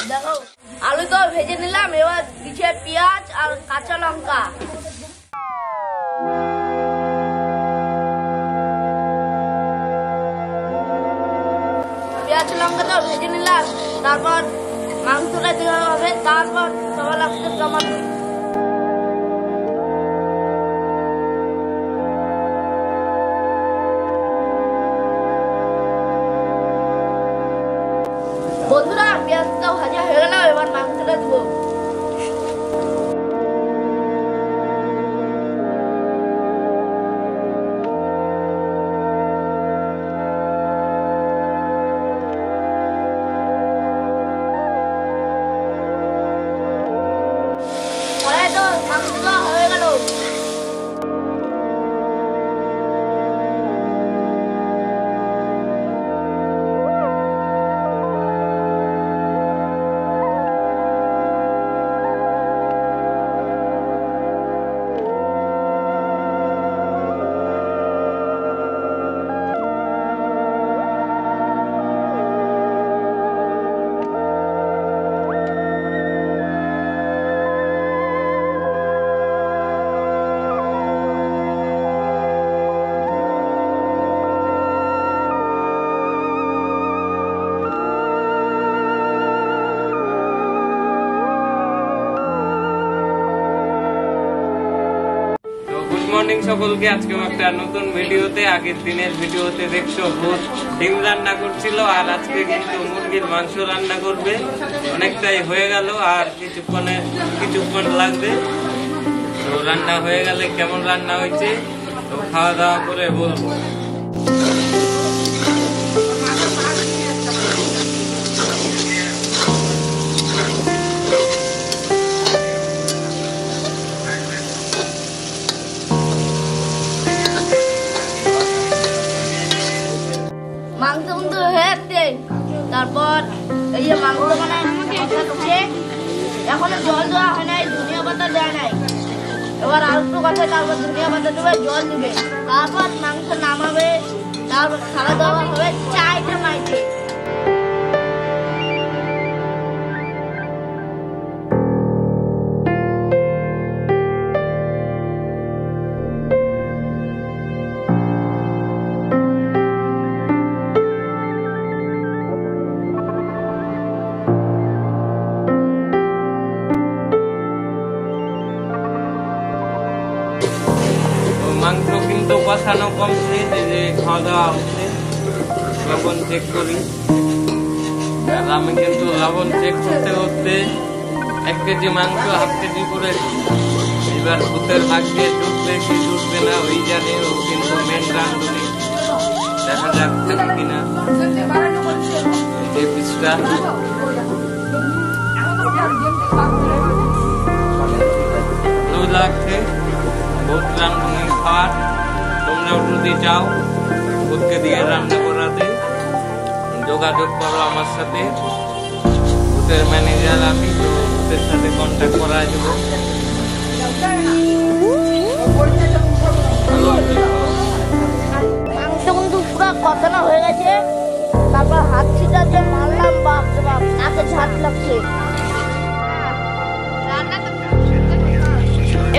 দেখো আলু তো ভেজে নিলাম, এবার দিচ্ছে পেঁয়াজ আর কাঁচা লঙ্কা। পেঁয়াজ লঙ্কা তো ভেজে নিলাম, তারপর মাংসটা দেওয়া হবে, তারপর সবার লাগছে টমেটো। বন্ধুরা পেঁয়াজটা ভাজা হয়ে গেল, এবার মাংসটা দেবো। মাংসটা হয়ে গেল। মর্নিং সকলকে, আজকে একটা নতুন ভিডিওতে, আগের দিনের ভিডিওতে দেখছো ভূত ডিম রান্না করছিল, আর আজকে কিন্তু মুরগির মাংস রান্না করবে। অনেকটাই হয়ে গেল, আর কিছুক্ষণ লাগবে। তো রান্না হয়ে গেলে কেমন রান্না হয়েছে তো খাওয়া দাওয়া করে বলবো। মাংস কিন্তু হয়ে যাচ্ছে, তারপর এই যে মাংস বানাচ্ছে, এখনো জল দেওয়া হয় নাই, ধনিয়া পাতা দেওয়া নাই। এবার আর একটু কথা, তারপর ধনিয়া পাতা দেবে, জল দিবে, তারপর মাংস নামাবে, তারপর খাওয়া দাওয়া হবে চাইতে মাইতে। মাংস কিন্তু কষানো কমপ্লিট, এই যে খাওয়া দাওয়া হচ্ছে। লবণ চেক করি, আর আমি কিন্তু লবণ চেক করতে করতে 1 কেজি মাংস 1/2 কেজি করে। এবার ভূতের ভাগ্যে জুটবে কি জুটবে না ওই জানে, ও কিন্তু মেন রাঁধুনি। দেখা যাক থাকে কিনা। এই পিসটা ভালো লাগছে ভূত রাঁধুনি খাওয়ার। তোমরাও যদি চাও ভূতকে দিয়ে রান্না করাতে, যোগাযোগ করো আমার সাথে। ভূতের ম্যানেজার আমি, তো ভূতের সাথে কন্ট্যাক্ট করা যাব। মাংস কিন্তু পুরো কষানো হয়ে গেছে, তারপর হাত ছিটা যে মারলাম, বাপ রে বাপ, নাকে ঝাঁট লাগছে।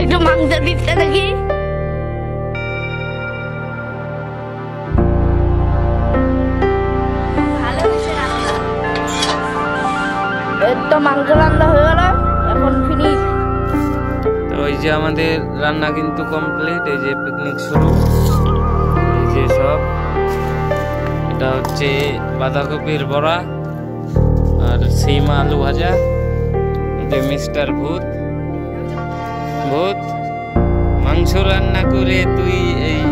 একটু মাংসের পিসটা দেখি। তো মাংস রান্না হয়ে গেল, এখন ফিনিশ। তো এই যে আমাদের রান্না কিন্তু কমপ্লিট। এই যে পিকনিক শুরু, এই যে সব। এটা হচ্ছে বাঁধাকপির বড়া আর সিমা আলু ভাজা। যে মিস্টার ভূত, ভূত মাংস রান্না করে তুই এই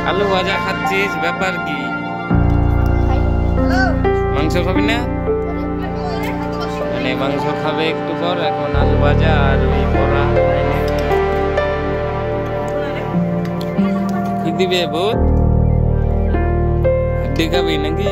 আলু ভাজা খাচ্ছিস, ব্যাপার কি? মাংস খাবি না? মানে মাংস খাবে একটু পর, এখন আলু ভাজা আর ওই বড়া কি দিবে ভূত? হাড্ডি খাবি নাকি?